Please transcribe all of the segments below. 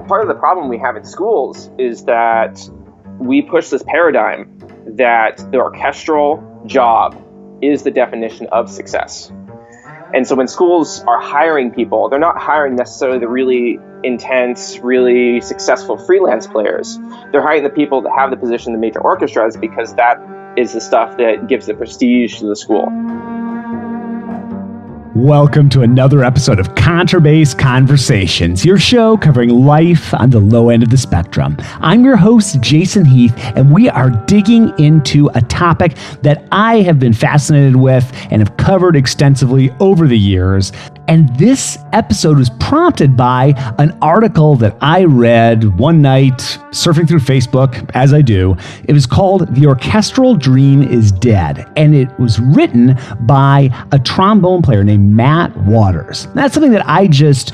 part of the problem we have in schools is that we push this paradigm that the orchestral job is the definition of success. And so when schools are hiring people, they're not hiring necessarily the really intense, really successful freelance players. They're hiring the people that have the position in the major orchestras because that is the stuff that gives the prestige to the school. Welcome to another episode of Contrabass Conversations, your show covering life on the low end of the spectrum. I'm your host, Jason Heath, and we are digging into a topic that I have been fascinated with and have covered extensively over the years. And this episode was prompted by an article that I read one night surfing through Facebook, as I do. It was called "The Orchestral Dream is Dead," and it was written by a trombone player named Matt Waters. That's something that I just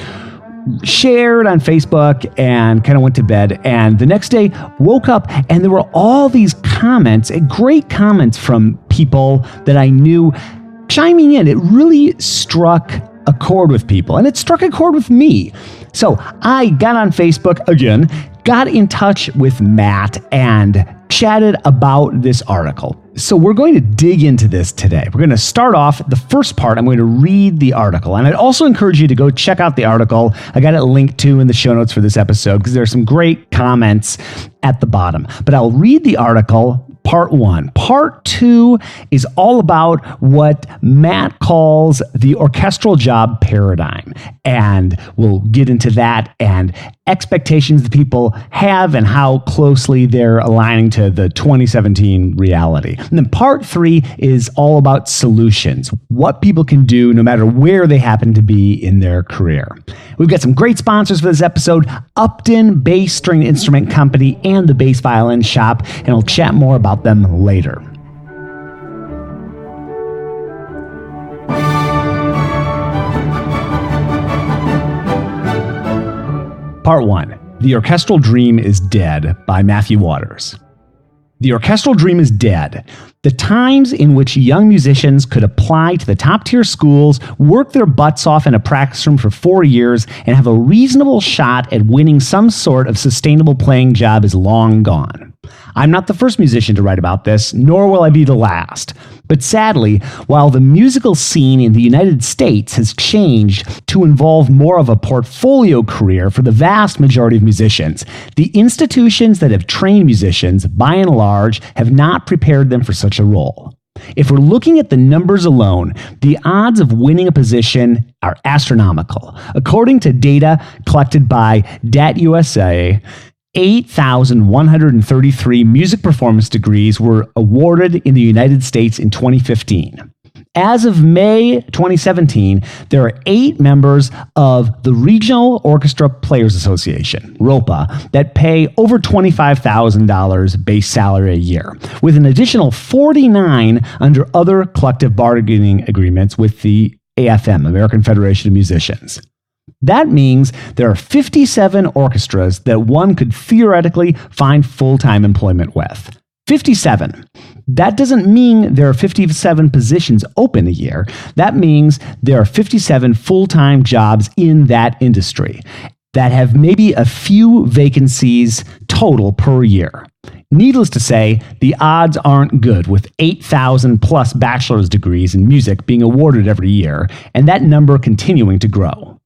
shared on Facebook and kind of went to bed. And the next day, woke up and there were all these comments, great comments from people that I knew chiming in. It really struck a chord with people, and it struck a chord with me. So I got on Facebook again, got in touch with Matt, and chatted about this article. So we're going to dig into this today. We're going to start off the first part. I'm going to read the article, and I'd also encourage you to go check out the article. I got it linked to in the show notes for this episode because there are some great comments at the bottom. But I'll read the article. Part 1. Part 2 is all about what Matt calls the orchestral job paradigm. And we'll get into that and expectations that people have and how closely they're aligning to the 2017 reality. And then part 3 is all about solutions, what people can do no matter where they happen to be in their career. We've got some great sponsors for this episode: Upton Bass String Instrument Company and the Bass Violin Shop, and I'll chat more about them later. Part 1. The Orchestral Dream is Dead by Matthew Waters. The orchestral dream is dead. The times in which young musicians could apply to the top-tier schools, work their butts off in a practice room for 4 years, and have a reasonable shot at winning some sort of sustainable playing job is long gone. I'm not the first musician to write about this, nor will I be the last. But sadly, while the musical scene in the United States has changed to involve more of a portfolio career for the vast majority of musicians, the institutions that have trained musicians, by and large, have not prepared them for such a role. If we're looking at the numbers alone, the odds of winning a position are astronomical. According to data collected by DAT USA, 8,133 music performance degrees were awarded in the United States in 2015. As of May 2017, there are 8 members of the Regional Orchestra Players Association, ROPA, that pay over $25,000 base salary a year, with an additional 49 under other collective bargaining agreements with the AFM, American Federation of Musicians. That means there are 57 orchestras that one could theoretically find full-time employment with. 57. That doesn't mean there are 57 positions open a year. That means there are 57 full-time jobs in that industry that have maybe a few vacancies total per year. Needless to say, the odds aren't good with 8,000 plus bachelor's degrees in music being awarded every year, and that number continuing to grow.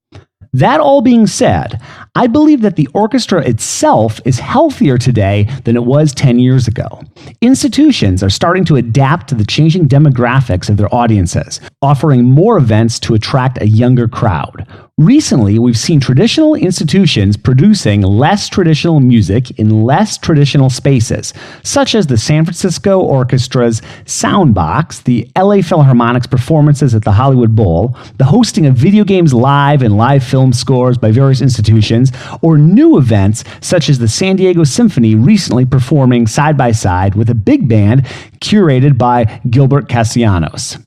That all being said, I believe that the orchestra itself is healthier today than it was 10 years ago. Institutions are starting to adapt to the changing demographics of their audiences, offering more events to attract a younger crowd. Recently, we've seen traditional institutions producing less traditional music in less traditional spaces, such as the San Francisco Orchestra's Soundbox, the LA Philharmonic's performances at the Hollywood Bowl, the hosting of video games live and live film scores by various institutions, or new events such as the San Diego Symphony recently performing side by side with a big band curated by Gilbert Castellanos.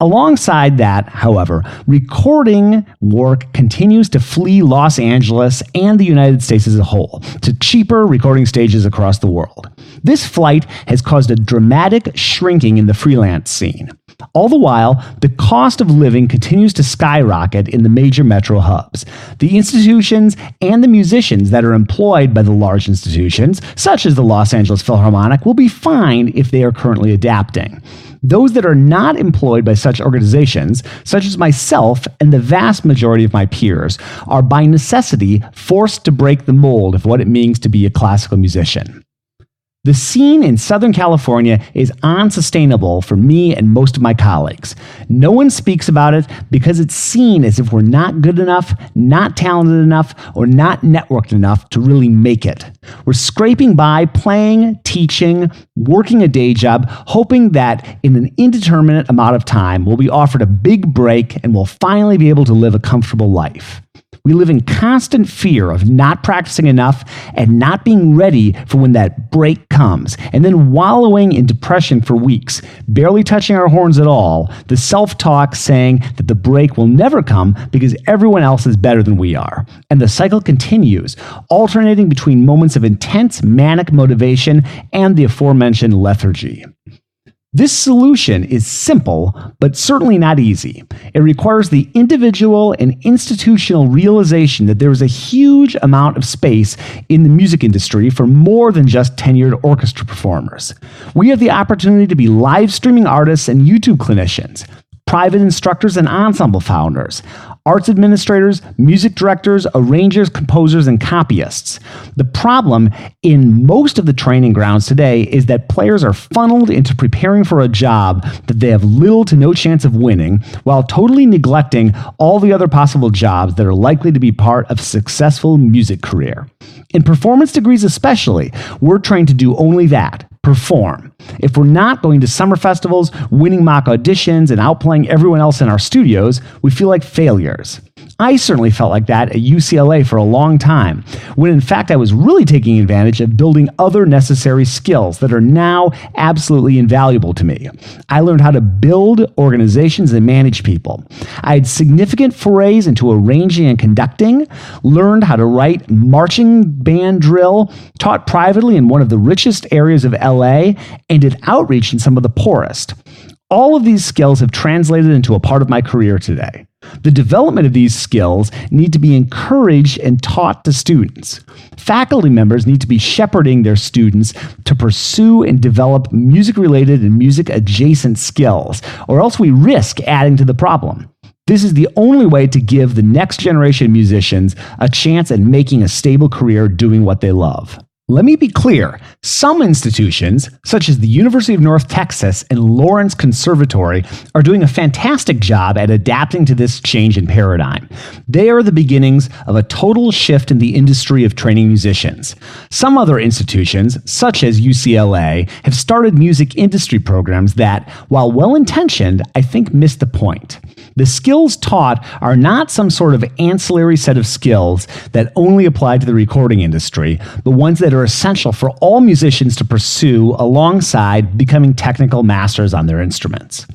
Alongside that, however, recording work continues to flee Los Angeles and the United States as a whole to cheaper recording stages across the world. This flight has caused a dramatic shrinking in the freelance scene. All the while, the cost of living continues to skyrocket in the major metro hubs. The institutions and the musicians that are employed by the large institutions, such as the Los Angeles Philharmonic, will be fine if they are currently adapting. Those that are not employed by such organizations, such as myself and the vast majority of my peers, are by necessity forced to break the mold of what it means to be a classical musician. The scene in Southern California is unsustainable for me and most of my colleagues. No one speaks about it because it's seen as if we're not good enough, not talented enough, or not networked enough to really make it. We're scraping by, playing, teaching, working a day job, hoping that in an indeterminate amount of time we'll be offered a big break and we'll finally be able to live a comfortable life. We live in constant fear of not practicing enough and not being ready for when that break comes, and then wallowing in depression for weeks, barely touching our horns at all, the self-talk saying that the break will never come because everyone else is better than we are. And the cycle continues, alternating between moments of intense manic motivation and the aforementioned lethargy. This solution is simple, but certainly not easy. It requires the individual and institutional realization that there is a huge amount of space in the music industry for more than just tenured orchestra performers. We have the opportunity to be live streaming artists and YouTube clinicians, private instructors and ensemble founders, arts administrators, music directors, arrangers, composers, and copyists. The problem in most of the training grounds today is that players are funneled into preparing for a job that they have little to no chance of winning, while totally neglecting all the other possible jobs that are likely to be part of a successful music career. In performance degrees especially, we're trained to do only that. Perform. If we're not going to summer festivals, winning mock auditions, and outplaying everyone else in our studios, we feel like failures. I certainly felt like that at UCLA for a long time, when in fact I was really taking advantage of building other necessary skills that are now absolutely invaluable to me. I learned how to build organizations and manage people. I had significant forays into arranging and conducting, learned how to write marching band drill, taught privately in one of the richest areas of LA, and did outreach in some of the poorest. All of these skills have translated into a part of my career today. The development of these skills need to be encouraged and taught to students. Faculty members need to be shepherding their students to pursue and develop music-related and music-adjacent skills, or else we risk adding to the problem. This is the only way to give the next generation of musicians a chance at making a stable career doing what they love. Let me be clear, some institutions, such as the University of North Texas and Lawrence Conservatory, are doing a fantastic job at adapting to this change in paradigm. They are the beginnings of a total shift in the industry of training musicians. Some other institutions, such as UCLA, have started music industry programs that, while well-intentioned, I think miss the point. The skills taught are not some sort of ancillary set of skills that only apply to the recording industry, but ones that are essential for all musicians to pursue alongside becoming technical masters on their instruments.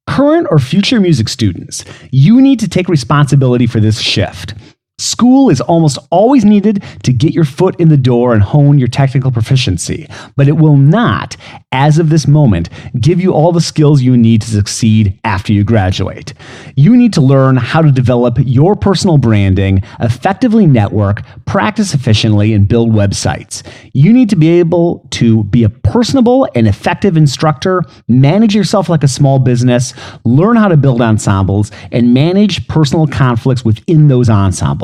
Current or future music students, you need to take responsibility for this shift. School is almost always needed to get your foot in the door and hone your technical proficiency, but it will not, as of this moment, give you all the skills you need to succeed after you graduate. You need to learn how to develop your personal branding, effectively network, practice efficiently, and build websites. You need to be able to be a personable and effective instructor, manage yourself like a small business, learn how to build ensembles, and manage personal conflicts within those ensembles.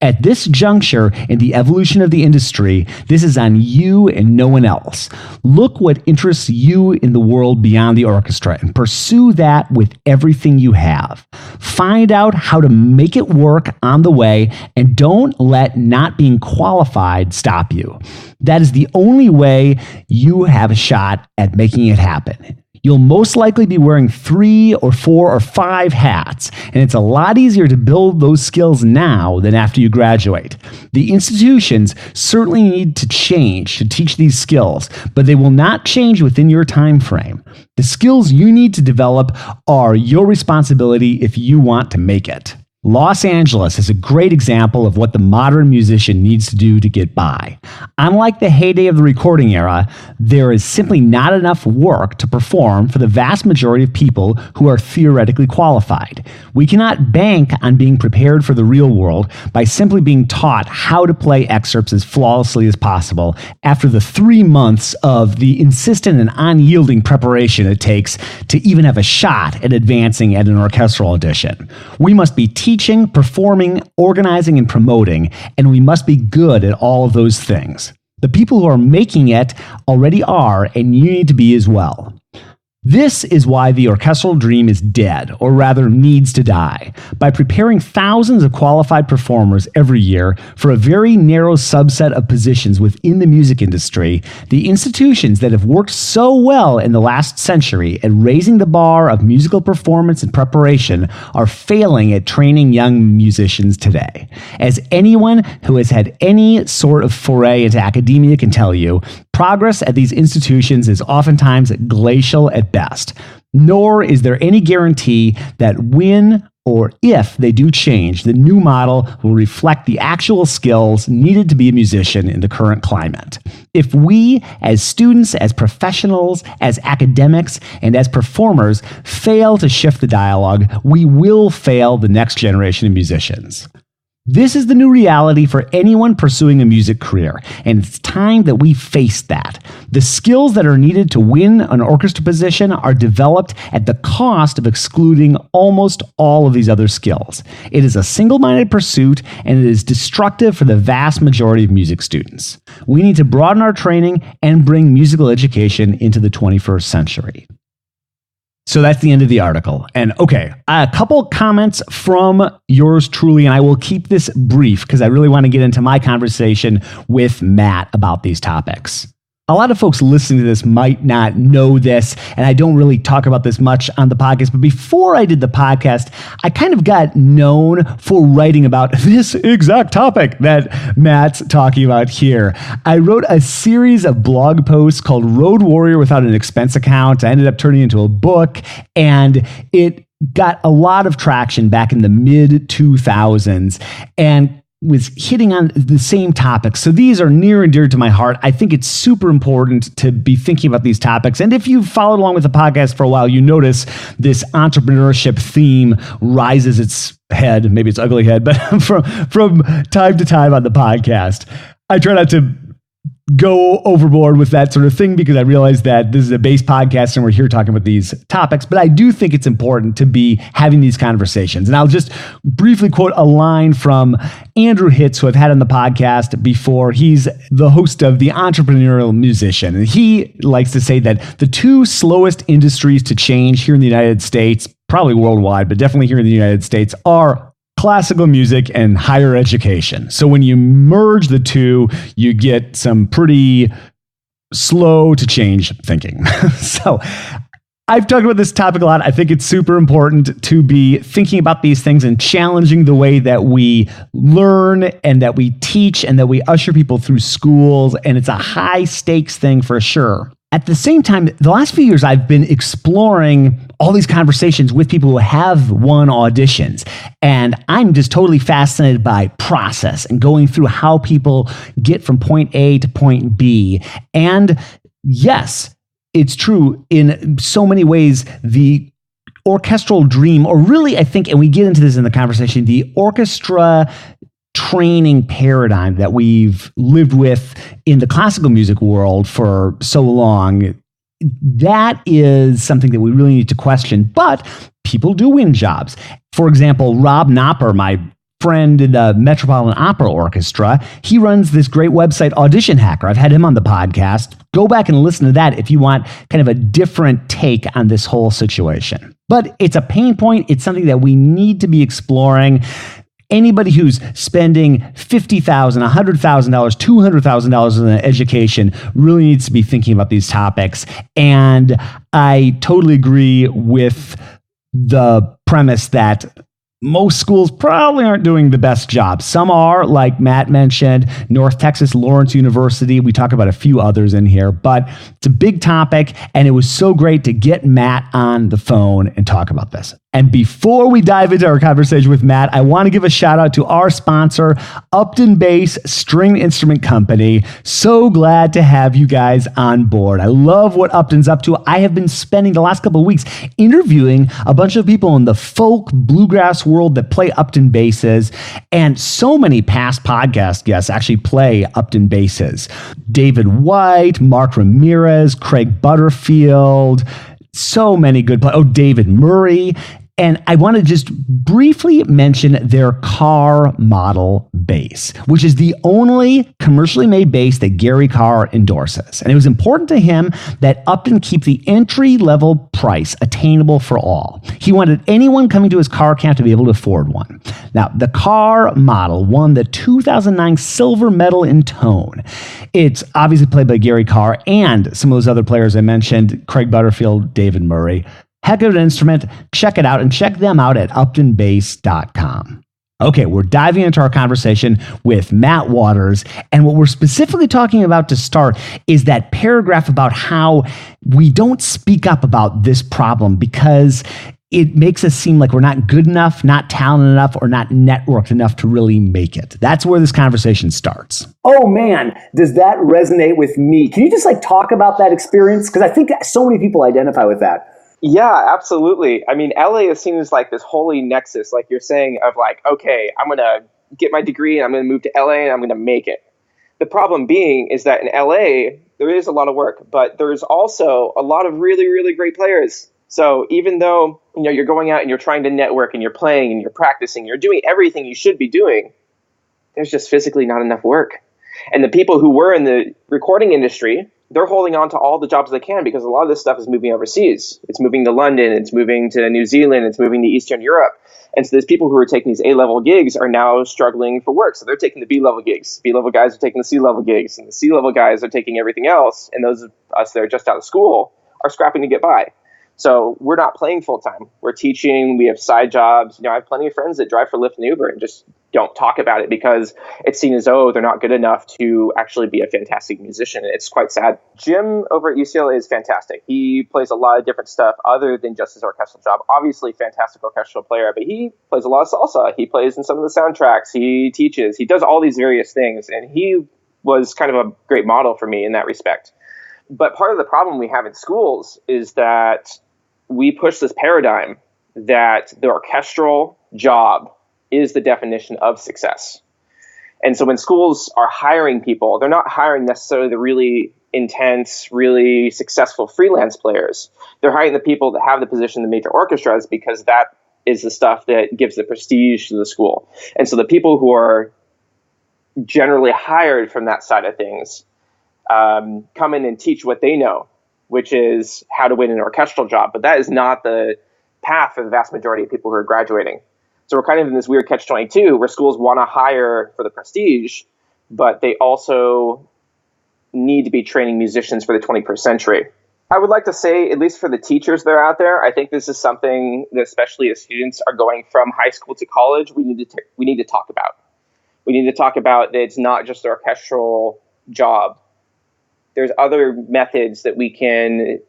At this juncture in the evolution of the industry, this is on you and no one else. Look what interests you in the world beyond the orchestra and pursue that with everything you have. Find out how to make it work on the way, and don't let not being qualified stop you. That is the only way you have a shot at making it happen. You'll most likely be wearing 3 or 4 or 5 hats, and it's a lot easier to build those skills now than after you graduate. The institutions certainly need to change to teach these skills, but they will not change within your time frame. The skills you need to develop are your responsibility if you want to make it. Los Angeles is a great example of what the modern musician needs to do to get by. Unlike the heyday of the recording era, there is simply not enough work to perform for the vast majority of people who are theoretically qualified. We cannot bank on being prepared for the real world by simply being taught how to play excerpts as flawlessly as possible after the 3 months of the insistent and unyielding preparation it takes to even have a shot at advancing at an orchestral audition. We must be teaching, performing, organizing, and promoting, and we must be good at all of those things. The people who are making it already are, and you need to be as well. This is why the orchestral dream is dead, or rather needs to die. By preparing thousands of qualified performers every year for a very narrow subset of positions within the music industry, the institutions that have worked so well in the last century at raising the bar of musical performance and preparation are failing at training young musicians today. As anyone who has had any sort of foray into academia can tell you, progress at these institutions is oftentimes glacial at best. Nor is there any guarantee that when or if they do change, the new model will reflect the actual skills needed to be a musician in the current climate. If we, as students, as professionals, as academics, and as performers, fail to shift the dialogue, we will fail the next generation of musicians. This is the new reality for anyone pursuing a music career, and it's time that we face that. The skills that are needed to win an orchestra position are developed at the cost of excluding almost all of these other skills. It is a single-minded pursuit, and it is destructive for the vast majority of music students. We need to broaden our training and bring musical education into the 21st century. So that's the end of the article. And okay, a couple comments from yours truly, and I will keep this brief because I really want to get into my conversation with Matt about these topics. A lot of folks listening to this might not know this, and I don't really talk about this much on the podcast, but before I did the podcast, I kind of got known for writing about this exact topic that Matt's talking about here. I wrote a series of blog posts called Road Warrior Without an Expense Account. I ended up turning it into a book, and it got a lot of traction back in the mid-2000s, and was hitting on the same topics. So these are near and dear to my heart. I think it's super important to be thinking about these topics. And if you've followed along with the podcast for a while, you notice this entrepreneurship theme rises its head, maybe it's ugly head, but from time to time on the podcast. I try not to go overboard with that sort of thing because I realize that this is a base podcast and we're here talking about these topics, but I do think it's important to be having these conversations. And I'll just briefly quote a line from Andrew Hitz, who I've had on the podcast before. He's the host of The Entrepreneurial Musician. And he likes to say that the two slowest industries to change here in the United States, probably worldwide, but definitely here in the United States, are classical music and higher education. So when you merge the two, you get some pretty slow to change thinking. So I've talked about this topic a lot. I think it's super important to be thinking about these things and challenging the way that we learn and that we teach and that we usher people through schools. And it's a high stakes thing for sure. At the same time, the last few years, I've been exploring all these conversations with people who have won auditions. And I'm just totally fascinated by process and going through how people get from point A to point B. And yes, it's true in so many ways, the orchestral dream, or really, I think, and we get into this in the conversation, the orchestra training paradigm that we've lived with in the classical music world for so long, that is something that we really need to question. But people do win jobs. For example, Rob Knopper, my friend in the Metropolitan Opera Orchestra, he runs this great website, Audition Hacker. I've had him on the podcast. Go back and listen to that if you want kind of a different take on this whole situation. But it's a pain point. It's something that we need to be exploring. Anybody who's spending $50,000, $100,000, $200,000 in education really needs to be thinking about these topics. And I totally agree with the premise that most schools probably aren't doing the best job. Some are, like Matt mentioned, North Texas Lawrence University. We talk about a few others in here, but it's a big topic, and it was so great to get Matt on the phone and talk about this. And before we dive into our conversation with Matt, I want to give a shout out to our sponsor, Upton Bass String Instrument Company. So glad to have you guys on board. I love what Upton's up to. I have been spending the last couple of weeks interviewing a bunch of people in the folk bluegrass world that play Upton basses, and so many past podcast guests actually play Upton basses. David White, Mark Ramirez, Craig Butterfield, so many good players. Oh, David Murray. And I want to just briefly mention their Carr model bass, which is the only commercially made bass that Gary Carr endorses. And it was important to him that Upton keep the entry-level price attainable for all. He wanted anyone coming to his Carr camp to be able to afford one. Now, the Carr model won the 2009 silver medal in tone. It's obviously played by Gary Carr and some of those other players I mentioned, Craig Butterfield, David Murray. Heck of an instrument. Check it out and check them out at uptonbass.com. Okay, we're diving into our conversation with Matt Waters. And what we're specifically talking about to start is that paragraph about how we don't speak up about this problem because it makes us seem like we're not good enough, not talented enough, or not networked enough to really make it. That's where this conversation starts. Oh man, does that resonate with me? Can you just talk about that experience? Because I think so many people identify with that. Yeah, absolutely. I mean, LA is seen as this holy nexus, like you're saying, of okay, I'm going to get my degree and I'm going to move to LA and I'm going to make it. The problem being is that in LA, there is a lot of work, but there's also a lot of really, really great players. So even though, you're going out and you're trying to network and you're playing and you're practicing, you're doing everything you should be doing, there's just physically not enough work. And the people who were in the recording industry, they're holding on to all the jobs they can because a lot of this stuff is moving overseas. It's moving to London, it's moving to New Zealand, it's moving to Eastern Europe. And so these people who are taking these A-level gigs are now struggling for work. So they're taking the B-level gigs. B-level guys are taking the C-level gigs, and the C-level guys are taking everything else. And those of us that are just out of school are scrapping to get by. So we're not playing full time. We're teaching. We have side jobs. I have plenty of friends that drive for Lyft and Uber and just don't talk about it because it's seen as though they're not good enough to actually be a fantastic musician. It's quite sad. Jim over at UCLA is fantastic. He plays a lot of different stuff other than just his orchestral job. Obviously, fantastic orchestral player, but he plays a lot of salsa. He plays in some of the soundtracks. He teaches. He does all these various things, and he was kind of a great model for me in that respect. But part of the problem we have in schools is that we push this paradigm that the orchestral job is the definition of success. And so when schools are hiring people, they're not hiring necessarily the really intense, really successful freelance players. They're hiring the people that have the position in the major orchestras because that is the stuff that gives the prestige to the school. And so the people who are generally hired from that side of things come in and teach what they know, which is how to win an orchestral job. But that is not the path for the vast majority of people who are graduating. So we're kind of in this weird catch-22 where schools want to hire for the prestige, but they also need to be training musicians for the 21st century. I would like to say, at least for the teachers that are out there, I think this is something that especially as students are going from high school to college, we need to talk about. We need to talk about that it's not just an orchestral job. There's other methods that we can,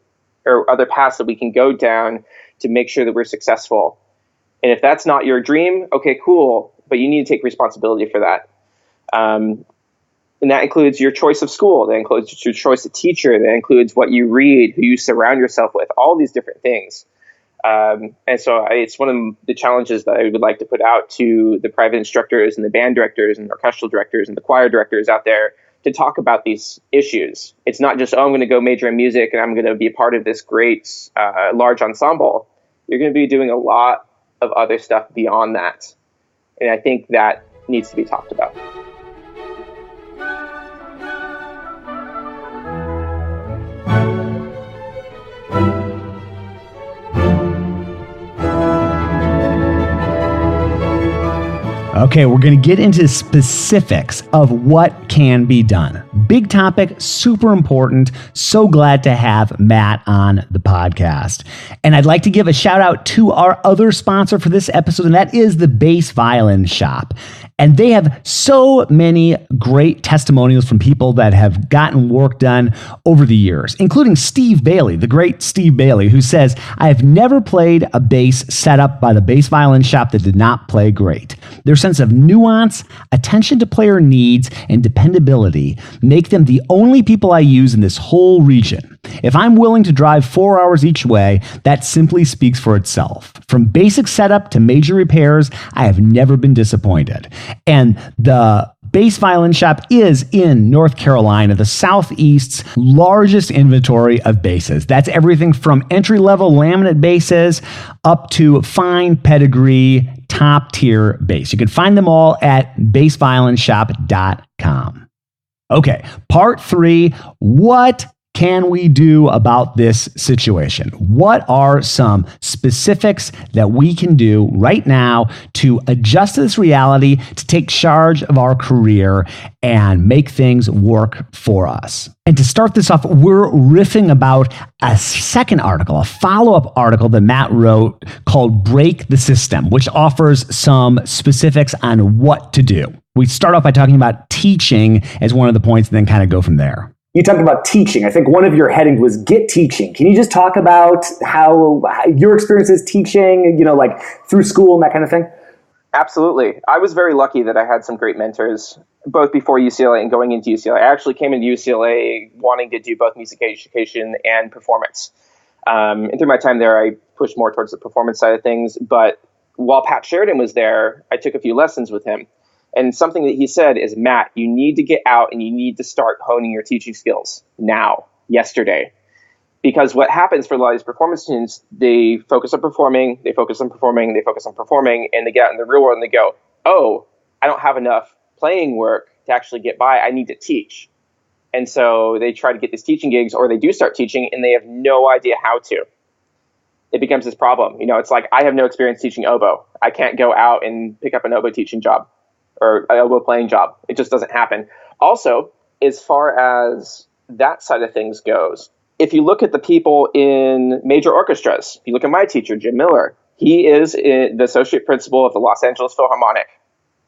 or other paths that we can go down to make sure that we're successful. And if that's not your dream, okay, cool, but you need to take responsibility for that. And that includes your choice of school, that includes your choice of teacher, that includes what you read, who you surround yourself with, all these different things. And so it's one of the challenges that I would like to put out to the private instructors and the band directors and orchestral directors and the choir directors out there to talk about these issues. It's not just, I'm going to go major in music and I'm going to be a part of this great large ensemble. You're going to be doing a lot of other stuff beyond that. And I think that needs to be talked about. Okay, we're going to get into specifics of what can be done. Big topic, super important. So glad to have Matt on the podcast. And I'd like to give a shout out to our other sponsor for this episode, and that is the Bass Violin Shop. And they have so many great testimonials from people that have gotten work done over the years, including Steve Bailey, the great Steve Bailey, who says, "I have never played a bass set up by the bass violin shop that did not play great. Their sense of nuance, attention to player needs, and dependability make them the only people I use in this whole region. If I'm willing to drive 4 hours each way, that simply speaks for itself. From basic setup to major repairs, I have never been disappointed." And the bass violin shop is in North Carolina, the Southeast's largest inventory of basses. That's everything from entry-level laminate basses up to fine pedigree, top-tier bass. You can find them all at bassviolinshop.com. Okay, part 3, what can we do about this situation? What are some specifics that we can do right now to adjust to this reality, to take charge of our career and make things work for us? And to start this off, we're riffing about a second article, a follow-up article that Matt wrote called Break the System, which offers some specifics on what to do. We start off by talking about teaching as one of the points and then kind of go from there. You talked about teaching. I think one of your headings was get teaching. Can you just talk about how your experiences teaching, like through school and that kind of thing? Absolutely. I was very lucky that I had some great mentors, both before UCLA and going into UCLA. I actually came into UCLA wanting to do both music education and performance. And through my time there, I pushed more towards the performance side of things. But while Pat Sheridan was there, I took a few lessons with him. And something that he said is, Matt, you need to get out and you need to start honing your teaching skills now, yesterday. Because what happens for a lot of these performance students, they focus on performing, and they get out in the real world and they go, oh, I don't have enough playing work to actually get by. I need to teach. And so they try to get these teaching gigs, or they do start teaching and they have no idea how to. It becomes this problem. It's like, I have no experience teaching oboe. I can't go out and pick up an oboe teaching job or an oboe playing job. It just doesn't happen. Also, as far as that side of things goes, if you look at the people in major orchestras, if you look at my teacher, Jim Miller, he is the associate principal of the Los Angeles Philharmonic.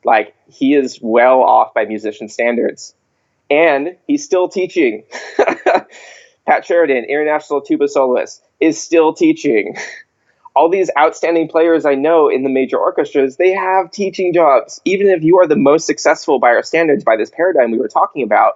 Like, he is well off by musician standards. And he's still teaching. Pat Sheridan, international tuba soloist, is still teaching. All these outstanding players I know in the major orchestras, they have teaching jobs. Even if you are the most successful by our standards, by this paradigm we were talking about,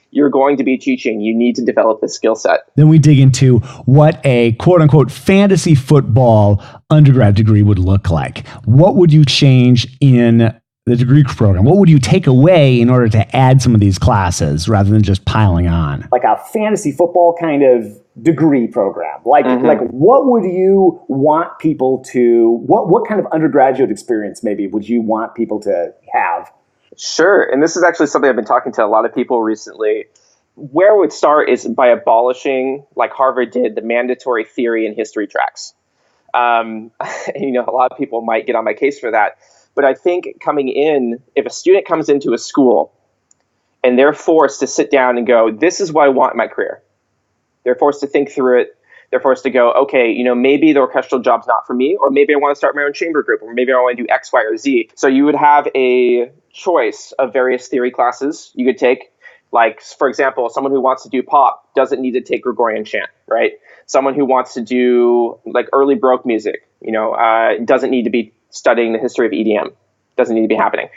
you're going to be teaching. You need to develop this skill set. Then we dig into what a quote unquote fantasy football undergrad degree would look like. What would you change in the degree program? What would you take away in order to add some of these classes rather than just piling on? Like a fantasy football kind of degree program. Like what would you want people to, what kind of undergraduate experience maybe would you want people to have? Sure. And this is actually something I've been talking to a lot of people recently. Where it would start is by abolishing, like Harvard did, the mandatory theory and history tracks. A lot of people might get on my case for that. But I think coming in, if a student comes into a school and they're forced to sit down and go, this is what I want in my career. They're forced to think through it. They're forced to go, okay, maybe the orchestral job's not for me, or maybe I want to start my own chamber group, or maybe I want to do X, Y, or Z. So you would have a choice of various theory classes you could take. Like, for example, someone who wants to do pop doesn't need to take Gregorian chant, right? Someone who wants to do like early Baroque music, doesn't need to be studying the history of EDM. Doesn't need to be happening.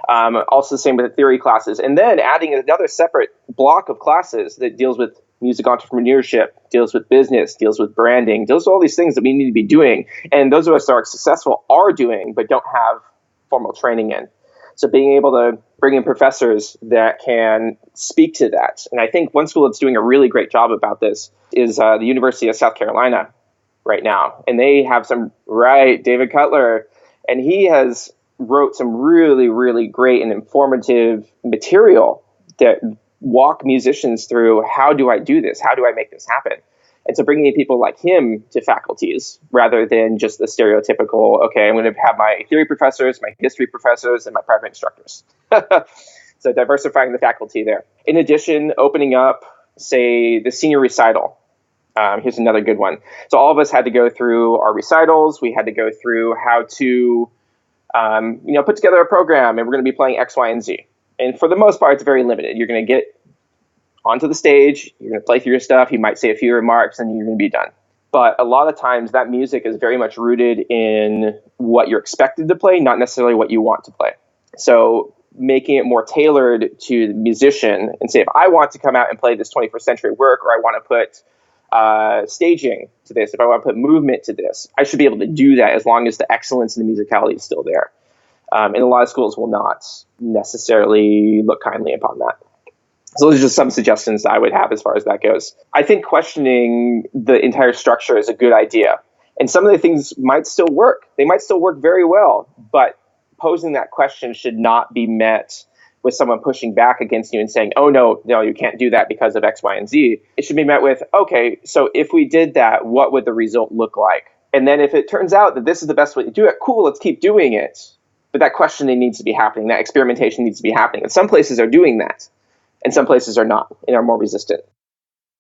Also the same with the theory classes. And then adding another separate block of classes that deals with music entrepreneurship, deals with business, deals with branding, deals with all these things that we need to be doing. And those of us that are successful are doing, but don't have formal training in. So being able to bring in professors that can speak to that. And I think one school that's doing a really great job about this is the University of South Carolina right now. And they have David Cutler, and he has wrote some really, really great and informative material that walk musicians through, how do I do this? How do I make this happen? And so bringing in people like him to faculties rather than just the stereotypical, okay, I'm going to have my theory professors, my history professors, and my private instructors. So diversifying the faculty there. In addition, opening up, say, the senior recital. Here's another good one. So all of us had to go through our recitals. We had to go through how to Put together a program and we're going to be playing X, Y, and Z. And for the most part, it's very limited. You're going to get onto the stage, you're going to play through your stuff, you might say a few remarks, and you're going to be done. But a lot of times that music is very much rooted in what you're expected to play, not necessarily what you want to play. So making it more tailored to the musician and say, if I want to come out and play this 21st century work, or I want to put staging to this, if I want to put movement to this, I should be able to do that as long as the excellence in the musicality is still there. And a lot of schools will not necessarily look kindly upon that. So those are just some suggestions that I would have as far as that goes. I think questioning the entire structure is a good idea. And some of the things might still work. They might still work very well, but posing that question should not be met with someone pushing back against you and saying, oh, no, you can't do that because of X, Y, and Z. It should be met with, okay, so if we did that, what would the result look like? And then if it turns out that this is the best way to do it, cool, let's keep doing it. But that questioning needs to be happening. That experimentation needs to be happening. And some places are doing that, and some places are not and are more resistant.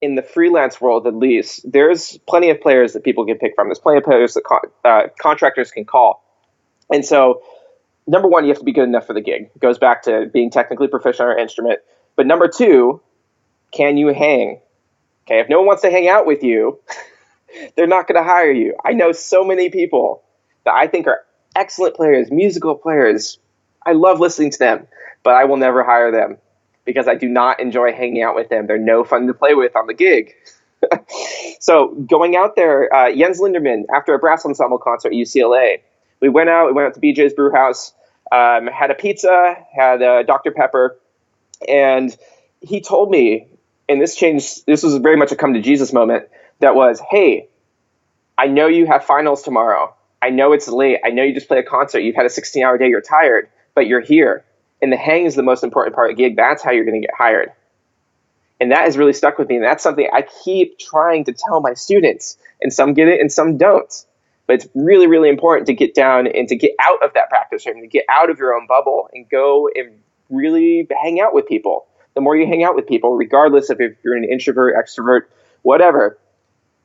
In the freelance world, at least, there's plenty of players that people can pick from. There's plenty of players that contractors can call. And so, number one, you have to be good enough for the gig. It goes back to being technically proficient on your instrument. But number two, can you hang? Okay, if no one wants to hang out with you, they're not going to hire you. I know so many people that I think are excellent players, musical players. I love listening to them, but I will never hire them because I do not enjoy hanging out with them. They're no fun to play with on the gig. So going out there, Jens Linderman, after a brass ensemble concert at UCLA, we went out to BJ's Brew House, had a pizza, had a Dr. Pepper, and he told me, and this was very much a come to Jesus moment, that was, hey, I know you have finals tomorrow. I know it's late. I know you just played a concert. You've had a 16-hour day. You're tired, but you're here. And the hang is the most important part of the gig. That's how you're going to get hired. And that has really stuck with me. And that's something I keep trying to tell my students. And some get it and some don't. But it's really, really important to get down and to get out of that practice room, to get out of your own bubble and go and really hang out with people. The more you hang out with people, regardless of if you're an introvert, extrovert, whatever,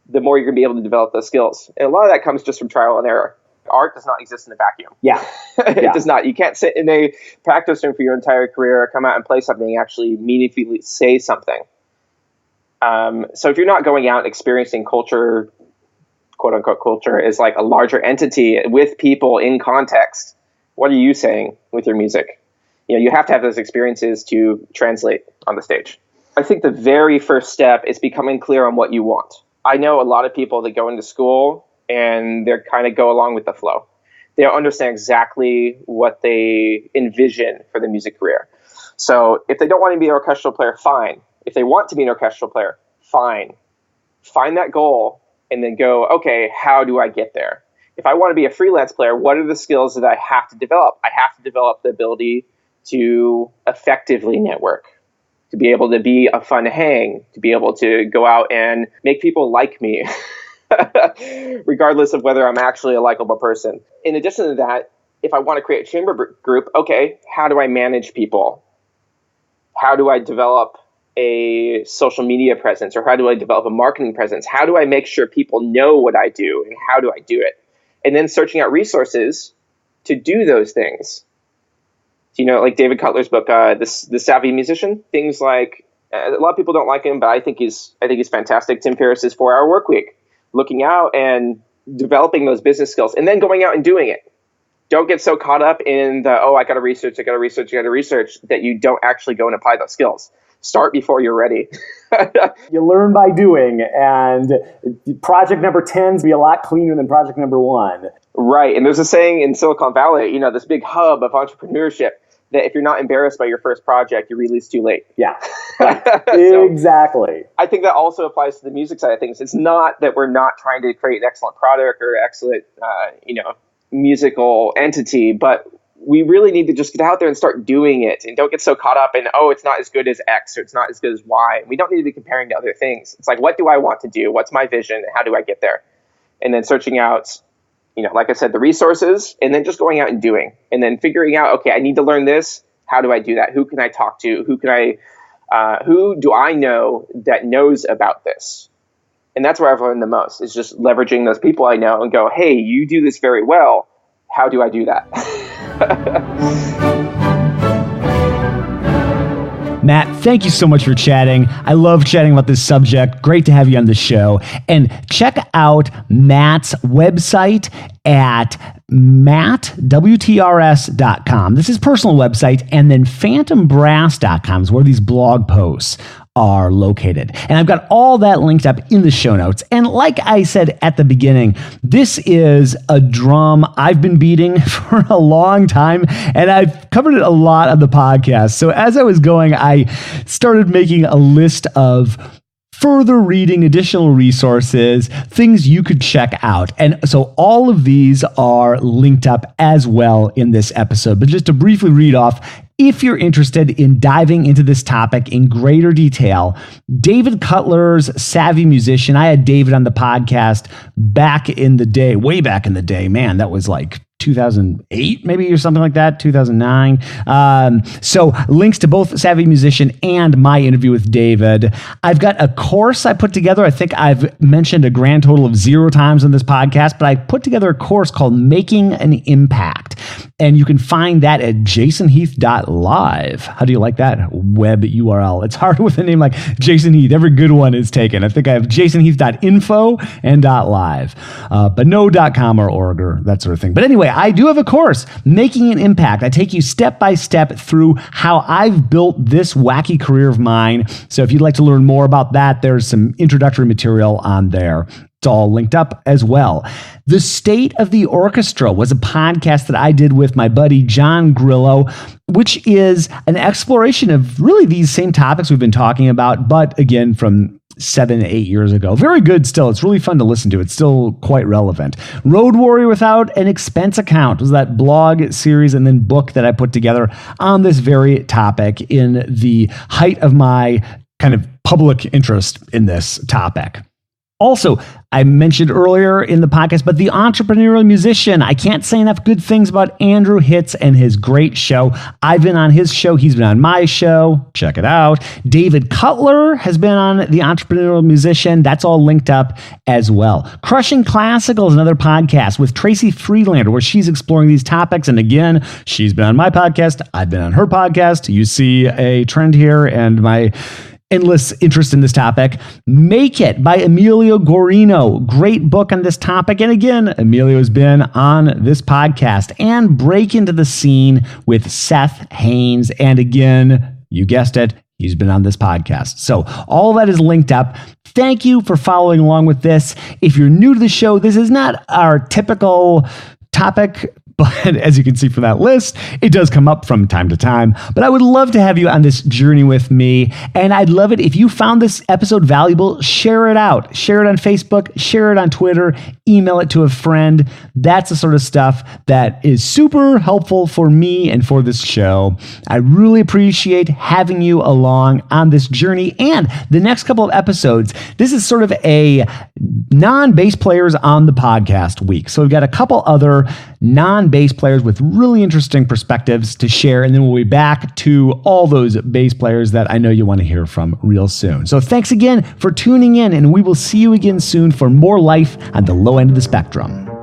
the more you're going to be able to develop those skills. And a lot of that comes just from trial and error. Art does not exist in a vacuum. Yeah. It does not. You can't sit in a practice room for your entire career, come out and play something and actually meaningfully say something. So if you're not going out and experiencing culture, quote unquote culture, is like a larger entity with people in context, what are you saying with your music? You have to have those experiences to translate on the stage. I think the very first step is becoming clear on what you want. I know a lot of people that go into school and they're kind of go along with the flow. They don't understand exactly what they envision for the music career. So if they don't want to be an orchestral player, fine. If they want to be an orchestral player, fine. Find that goal and then go, okay, how do I get there? If I want to be a freelance player, what are the skills that I have to develop? I have to develop the ability to effectively network, to be able to be a fun hang, to be able to go out and make people like me, regardless of whether I'm actually a likable person. In addition to that, if I want to create a chamber group, okay, how do I manage people? How do I develop a social media presence, or how do I develop a marketing presence? How do I make sure people know what I do, and how do I do it? And then searching out resources to do those things. Like David Cutler's book, The Savvy Musician, things like, a lot of people don't like him, but I think he's fantastic. Tim Ferriss's 4-Hour Workweek, looking out and developing those business skills and then going out and doing it. Don't get so caught up in the, I got to research that you don't actually go and apply those skills. Start before you're ready. You learn by doing, and project number 10 be a lot cleaner than project number 1. Right. And there's a saying in Silicon Valley, this big hub of entrepreneurship, that if you're not embarrassed by your first project, you release too late. Yeah, exactly. I think that also applies to the music side of things. It's not that we're not trying to create an excellent product or excellent, musical entity, but we really need to just get out there and start doing it, and don't get so caught up in, it's not as good as X or it's not as good as Y. We don't need to be comparing to other things. It's like, what do I want to do? What's my vision? How do I get there? And then searching out, like I said, the resources, and then just going out and doing, and then figuring out, okay, I need to learn this. How do I do that? Who can I talk to? Who do I know that knows about this? And that's where I've learned the most, is just leveraging those people I know and go, hey, you do this very well. How do I do that? Matt, thank you so much for chatting. I love chatting about this subject. Great to have you on the show. And check out Matt's website at mattwtrs.com. This is personal website. And then phantombrass.com is where these blog posts are located. And I've got all that linked up in the show notes. And like I said at the beginning, this is a drum I've been beating for a long time, and I've covered it a lot on the podcast. So as I was going, I started making a list of further reading, additional resources, things you could check out. And so all of these are linked up as well in this episode. But just to briefly read off, if you're interested in diving into this topic in greater detail, David Cutler's Savvy Musician. I had David on the podcast back in the day, way back in the day. Man, that was like 2008 maybe or something like that, 2009. So links to both Savvy Musician and my interview with David. I've got a course I put together. I think I've mentioned a grand total of 0 times on this podcast, but I put together a course called Making an Impact. And you can find that at jasonheath.live. How do you like that web URL? It's hard with a name like Jason Heath. Every good one is taken. I think I have jasonheath.info and .live, but no .com or org or that sort of thing. But anyway, I do have a course, Making an Impact. I take you step by step through how I've built this wacky career of mine. So if you'd like to learn more about that, there's some introductory material on there. It's all linked up as well. The State of the Orchestra was a podcast that I did with my buddy John Grillo, which is an exploration of really these same topics we've been talking about, but again, from 7, 8 years ago. Very good still. It's really fun to listen to. It's still quite relevant. Road Warrior Without an Expense Account was that blog series and then book that I put together on this very topic in the height of my kind of public interest in this topic. Also, I mentioned earlier in the podcast, but The Entrepreneurial Musician. I can't say enough good things about Andrew Hitz and his great show. I've been on his show. He's been on my show. Check it out. David Cutler has been on The Entrepreneurial Musician. That's all linked up as well. Crushing Classical is another podcast with Tracy Friedlander, where she's exploring these topics. And again, she's been on my podcast. I've been on her podcast. You see a trend here and my endless interest in this topic. Make It by Emilio Guarino. Great book on this topic. And again, Emilio has been on this podcast. And Break Into the Scene with Seth Haynes. And again, you guessed it, he's been on this podcast. So all that is linked up. Thank you for following along with this. If you're new to the show, this is not our typical topic, but as you can see from that list, it does come up from time to time. But I would love to have you on this journey with me. And I'd love it if you found this episode valuable, share it out. Share it on Facebook, share it on Twitter, email it to a friend. That's the sort of stuff that is super helpful for me and for this show. I really appreciate having you along on this journey. And the next couple of episodes, this is sort of a non-bass players on the podcast week. So we've got a couple other non-bass players with really interesting perspectives to share. And then we'll be back to all those bass players that I know you want to hear from real soon. So thanks again for tuning in, and we will see you again soon for more life on the low end of the spectrum.